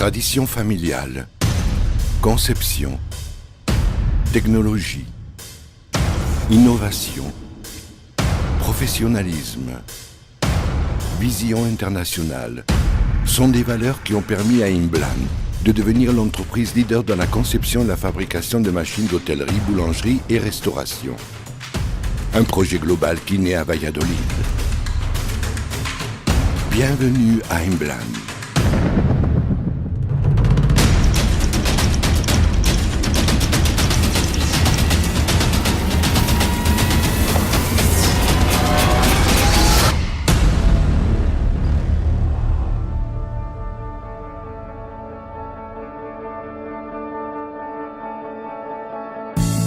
Tradition familiale, conception, technologie, innovation, professionnalisme, vision internationale sont des valeurs qui ont permis à Imblan de devenir l'entreprise leader dans la conception et la fabrication de machines d'hôtellerie, boulangerie et restauration. Un projet global qui naît à Valladolid. Bienvenue à Imblan.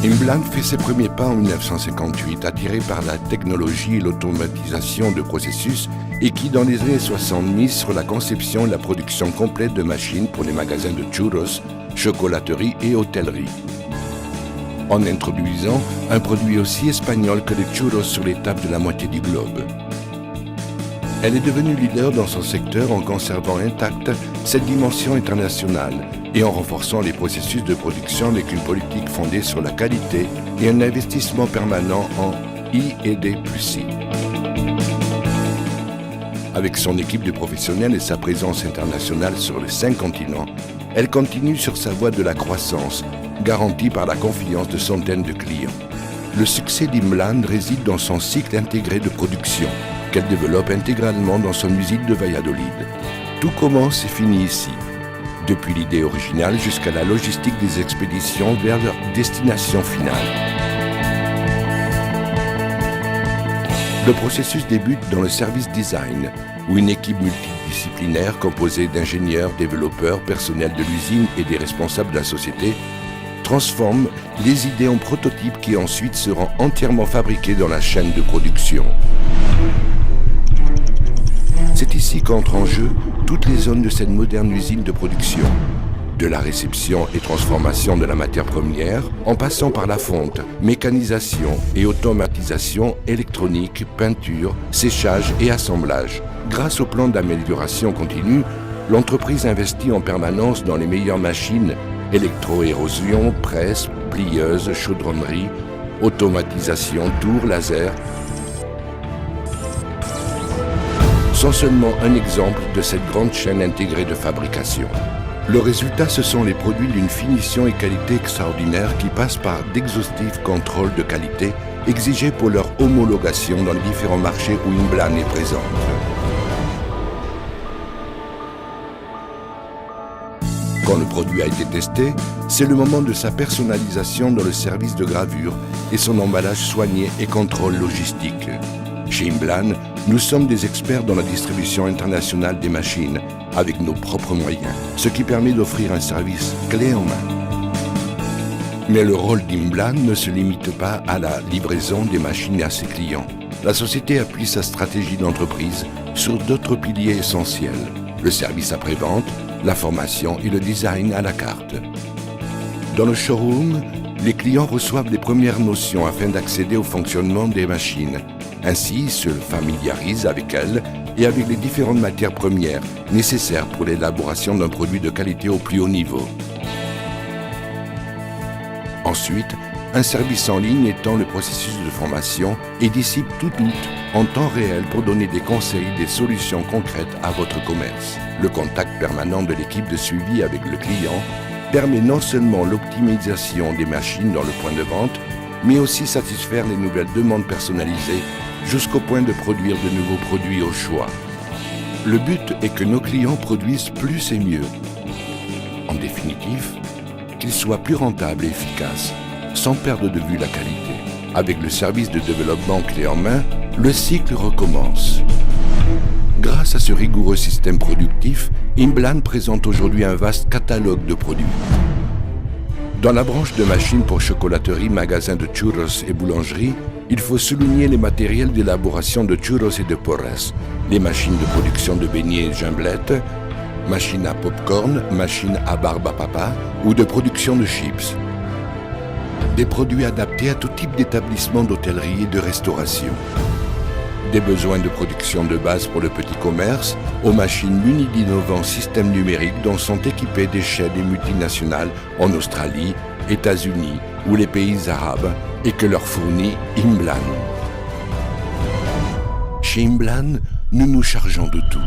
Imblan fait ses premiers pas en 1958, attiré par la technologie et l'automatisation de processus et qui, dans les années 60, mise sur la conception et la production complète de machines pour les magasins de churros, chocolaterie et hôtellerie. En introduisant un produit aussi espagnol que les churros sur les tables de la moitié du globe. Elle est devenue leader dans son secteur en conservant intacte cette dimension internationale et en renforçant les processus de production avec une politique fondée sur la qualité et un investissement permanent en I+I. Avec son équipe de professionnels et sa présence internationale sur les 5 continents, elle continue sur sa voie de la croissance, garantie par la confiance de centaines de clients. Le succès d'Imblan réside dans son cycle intégré de production, qu'elle développe intégralement dans son usine de Valladolid. Tout commence et finit ici, depuis l'idée originale jusqu'à la logistique des expéditions vers leur destination finale. Le processus débute dans le service design, où une équipe multidisciplinaire composée d'ingénieurs, développeurs, personnel de l'usine et des responsables de la société transforme les idées en prototypes qui ensuite seront entièrement fabriqués dans la chaîne de production. C'est ici qu'entrent en jeu toutes les zones de cette moderne usine de production, de la réception et transformation de la matière première, en passant par la fonte, mécanisation et automatisation électronique, peinture, séchage et assemblage. Grâce au plan d'amélioration continue, l'entreprise investit en permanence dans les meilleures machines, électro-érosion, presse, plieuse, chaudronnerie, automatisation, tour, laser, sont seulement un exemple de cette grande chaîne intégrée de fabrication. Le résultat, ce sont les produits d'une finition et qualité extraordinaire qui passent par d'exhaustifs contrôles de qualité exigés pour leur homologation dans les différents marchés où Imblan est présente. Quand le produit a été testé, c'est le moment de sa personnalisation dans le service de gravure et son emballage soigné et contrôle logistique. Chez Imblan, nous sommes des experts dans la distribution internationale des machines, avec nos propres moyens, ce qui permet d'offrir un service clé en main. Mais le rôle d'Imblan ne se limite pas à la livraison des machines à ses clients. La société appuie sa stratégie d'entreprise sur d'autres piliers essentiels, le service après-vente, la formation et le design à la carte. Dans le showroom, les clients reçoivent les premières notions afin d'accéder au fonctionnement des machines. Ainsi, ils se familiarisent avec elles et avec les différentes matières premières nécessaires pour l'élaboration d'un produit de qualité au plus haut niveau. Ensuite, un service en ligne étend le processus de formation et dissipe tout doute en temps réel pour donner des conseils et des solutions concrètes à votre commerce. Le contact permanent de l'équipe de suivi avec le client permet non seulement l'optimisation des machines dans le point de vente, mais aussi satisfaire les nouvelles demandes personnalisées jusqu'au point de produire de nouveaux produits au choix. Le but est que nos clients produisent plus et mieux. En définitive, qu'ils soient plus rentables et efficaces, sans perdre de vue la qualité. Avec le service de développement clé en main, le cycle recommence. Grâce à ce rigoureux système productif, Imblan présente aujourd'hui un vaste catalogue de produits. Dans la branche de machines pour chocolaterie, magasins de churros et boulangerie, il faut souligner les matériels d'élaboration de churros et de porras, les machines de production de beignets et gimblettes, machines à pop-corn, machines à barbe à papa ou de production de chips. Des produits adaptés à tout type d'établissement d'hôtellerie et de restauration. Des besoins de production de base pour le petit commerce, aux machines munies d'innovants systèmes numériques dont sont équipées des chaînes et multinationales en Australie, États-Unis ou les pays arabes et que leur fournit Imblan. Chez Imblan, nous nous chargeons de tout.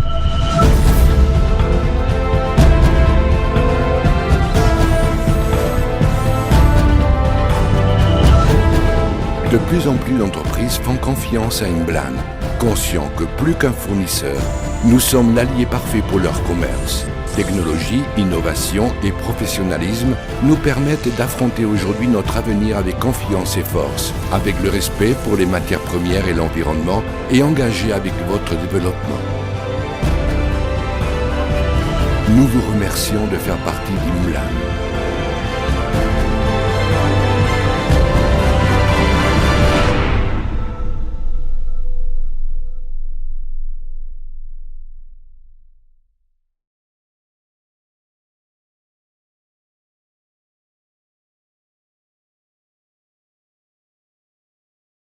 De plus en plus d'entreprises font confiance à Imblan, conscients que plus qu'un fournisseur, nous sommes l'allié parfait pour leur commerce. Technologie, innovation et professionnalisme nous permettent d'affronter aujourd'hui notre avenir avec confiance et force, avec le respect pour les matières premières et l'environnement et engagé avec votre développement. Nous vous remercions de faire partie d'Imblan.